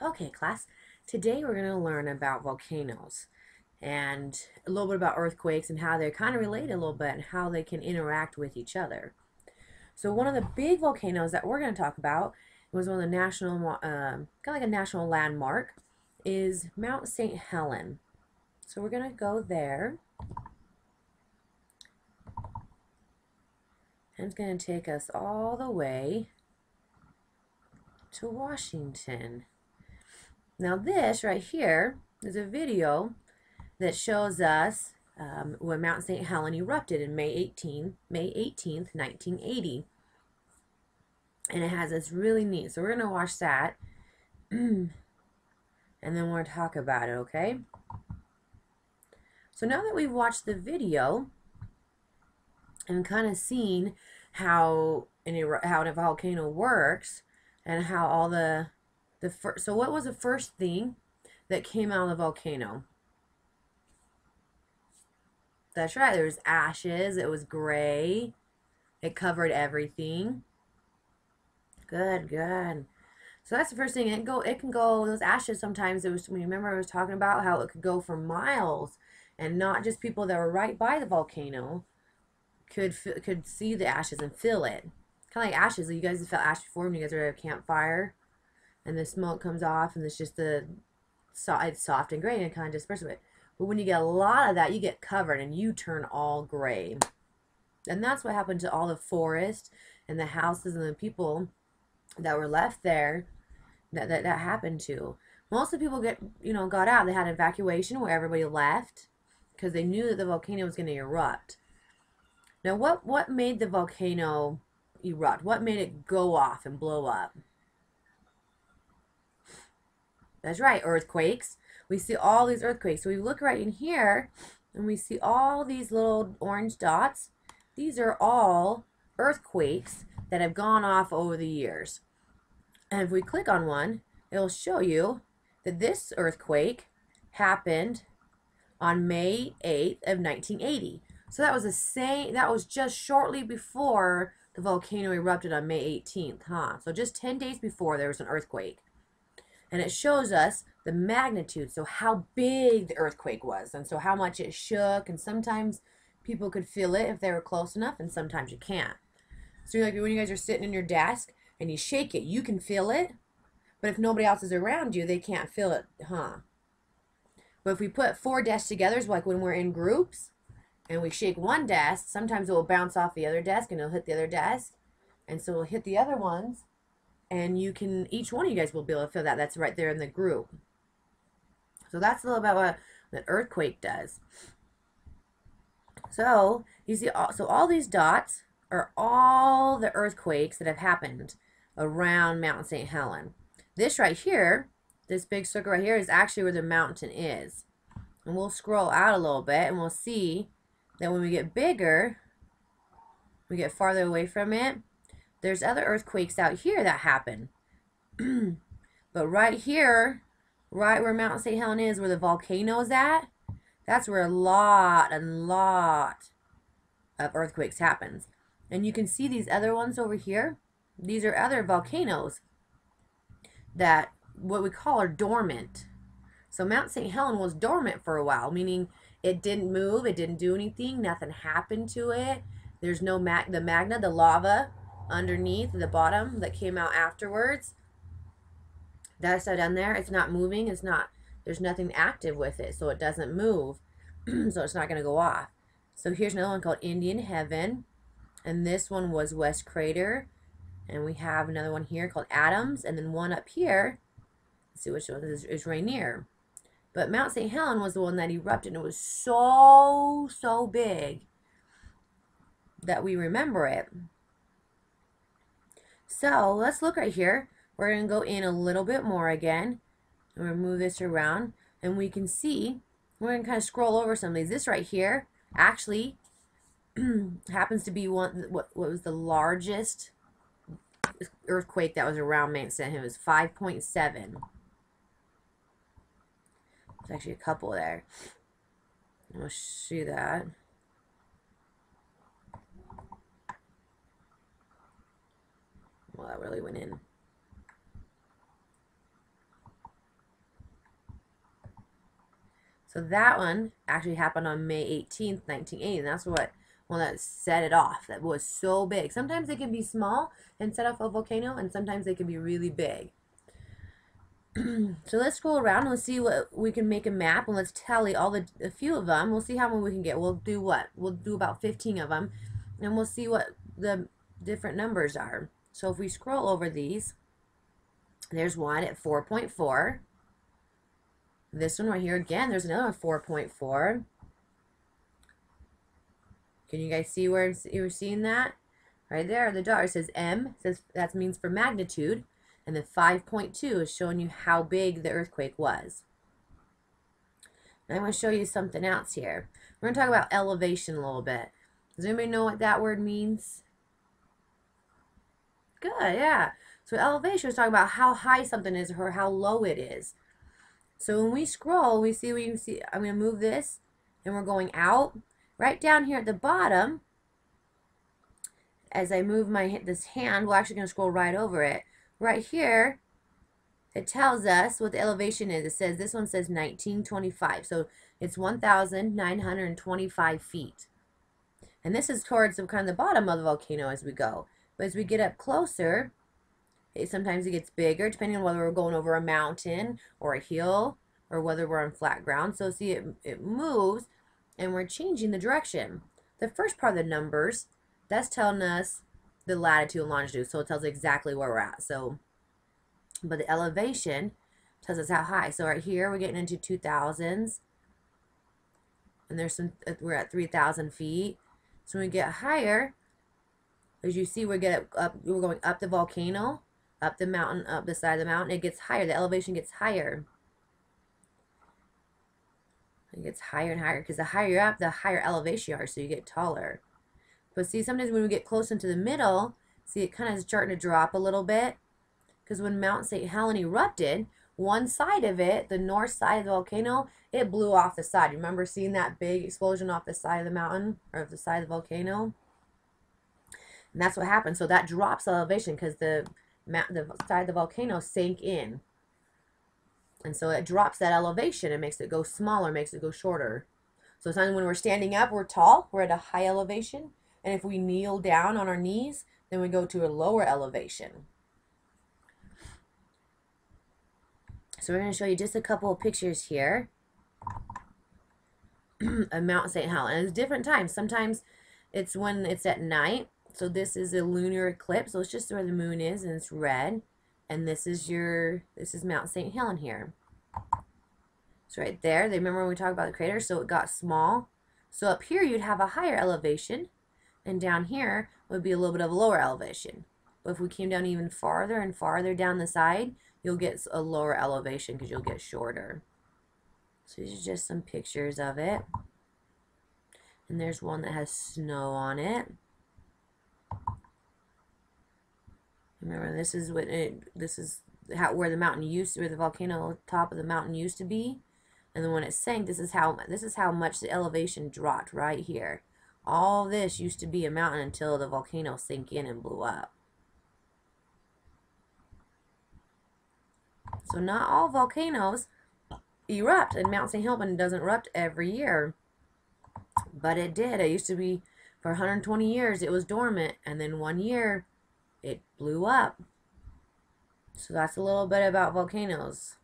Okay, class. Today we're going to learn about volcanoes and a little bit about earthquakes and how they're kind of related a little bit and how they can interact with each other. So one of the big volcanoes that we're going to talk about was one of the national, kind of like a national landmark, is Mount St. Helen. So we're going to go there, and it's going to take us all the way to Washington. Now this right here is a video that shows us when Mount St. Helen erupted in May 18th, 1980. And it has this really neat. So we're going to watch that. And then we're going to talk about it, okay? So now that we've watched the video and kind of seen how a volcano works and how all so what was the first thing that came out of the volcano? That's right, there was ashes, it was gray, it covered everything. Good, good. So that's the first thing. It can go, those ashes sometimes, remember I was talking about how it could go for miles, and not just people that were right by the volcano could see the ashes and feel it. Kind of like ashes. You guys have felt ash before when you guys are at a campfire and the smoke comes off and it's just it's soft and gray and it kind of disperses it. But when you get a lot of that, you get covered and you turn all gray. And that's what happened to all the forest and the houses and the people that were left there that happened to. Most of the people got out. They had an evacuation where everybody left because they knew that the volcano was going to erupt. Now, what made the volcano erupt? What made it go off and blow up? That's right, earthquakes. We see all these earthquakes. So we look right in here and we see all these little orange dots. These are all earthquakes that have gone off over the years. And if we click on one, it'll show you that this earthquake happened on May 8th of 1980. So that was just shortly before the volcano erupted on May 18th, huh? So just 10 days before there was an earthquake. And it shows us the magnitude, so how big the earthquake was, and so how much it shook, and sometimes people could feel it if they were close enough, and sometimes you can't. So like when you guys are sitting in your desk and you shake it, you can feel it, but if nobody else is around you, they can't feel it, huh? But if we put 4 desks together, like when we're in groups, and we shake one desk, sometimes it will bounce off the other desk, and it'll hit the other desk, and so it'll hit the other ones, and each one of you guys will be able to feel that. That's right there in the group. So that's a little about what an earthquake does. So you see, all these dots are all the earthquakes that have happened around Mount St. Helen. This right here, this big circle right here, is actually where the mountain is. And we'll scroll out a little bit and we'll see that when we get bigger, we get farther away from it, there's other earthquakes out here that happen. But right here, right where Mount St. Helen is, where the volcano's at, that's where a lot of earthquakes happens. And you can see these other ones over here. These are other volcanoes that what we call are dormant. So Mount St. Helen was dormant for a while, meaning it didn't move, it didn't do anything, nothing happened to it. There's no the lava underneath the bottom that came out afterwards. That's down there. It's not moving. There's nothing active with it, so it doesn't move. So it's not going to go off. So here's another one called Indian Heaven, and this one was West Crater, and we have another one here called Adams, and then one up here. Let's see which one is Rainier. But Mount St. Helen was the one that erupted, and it was so big that we remember it. So let's look right here. We're going to go in a little bit more again. I'm going to move this around, and we can see, we're going to kind of scroll over some of these. This right here actually happens to be what was the largest earthquake that was around Mount St. Helen. It was 5.7. There's actually a couple there. I'll show you that. Well, that really went in. So that one actually happened on May 18th, 1980, and that's what one that set it off. That was so big. Sometimes they can be small and set off a volcano, and sometimes they can be really big. So let's scroll around and let's see what we can make a map, and let's tally a few of them. We'll see how many we can get. We'll do what? We'll do about 15 of them, and we'll see what the different numbers are. So if we scroll over these, there's one at 4.4. This one right here, again, there's another one, 4.4. Can you guys see where you're seeing that? Right there, the dot says M, says that means for magnitude, and then 5.2 is showing you how big the earthquake was. And I'm going to show you something else here. We're going to talk about elevation a little bit. Does anybody know what that word means? Good, yeah. So elevation is talking about how high something is or how low it is. So when we scroll, we see, I'm going to move this, and we're going out. Right down here at the bottom, as I move this hand, we're actually going to scroll right over it. Right here, it tells us what the elevation is. It says, this one says 1925. So it's 1,925 feet. And this is towards the kind of the bottom of the volcano as we go. But as we get up closer, sometimes it gets bigger, depending on whether we're going over a mountain or a hill or whether we're on flat ground. So see, it moves, and we're changing the direction. The first part of the numbers, that's telling us the latitude and longitude, so it tells us exactly where we're at. So, but the elevation tells us how high. So right here, we're getting into 2000s, and we're at 3,000 feet. So when we get higher, as you see, we're going up the volcano, up the mountain, up the side of the mountain. It gets higher. The elevation gets higher. It gets higher and higher because the higher you're up, the higher elevation you are, so you get taller. But see, sometimes when we get close into the middle, see, it kind of is starting to drop a little bit, because when Mount St. Helen erupted, one side of it, the north side of the volcano, it blew off the side. You remember seeing that big explosion off the side of the mountain, or the side of the volcano? And that's what happened. So that drops elevation because the side of the volcano sank in. And so it drops that elevation and makes it go smaller, makes it go shorter. So sometimes when we're standing up, we're tall, we're at a high elevation. And if we kneel down on our knees, then we go to a lower elevation. So we're going to show you just a couple of pictures here of Mount St. Helen. And it's different times. Sometimes it's when it's at night. So this is a lunar eclipse. So it's just where the moon is, and it's red. And this is Mount St. Helen here. It's right there. They remember when we talked about the crater, so it got small. So up here you'd have a higher elevation, and down here would be a little bit of a lower elevation. But if we came down even farther and farther down the side, you'll get a lower elevation because you'll get shorter. So these are just some pictures of it. And there's one that has snow on it. Remember, this is where the mountain where the volcano top of the mountain used to be, and then when it sank, this is how much the elevation dropped right here. All this used to be a mountain until the volcano sank in and blew up. So not all volcanoes erupt, and Mount St. Helen doesn't erupt every year, but it did. It used to be for 120 years it was dormant, and then one year it blew up. So that's a little bit about volcanoes.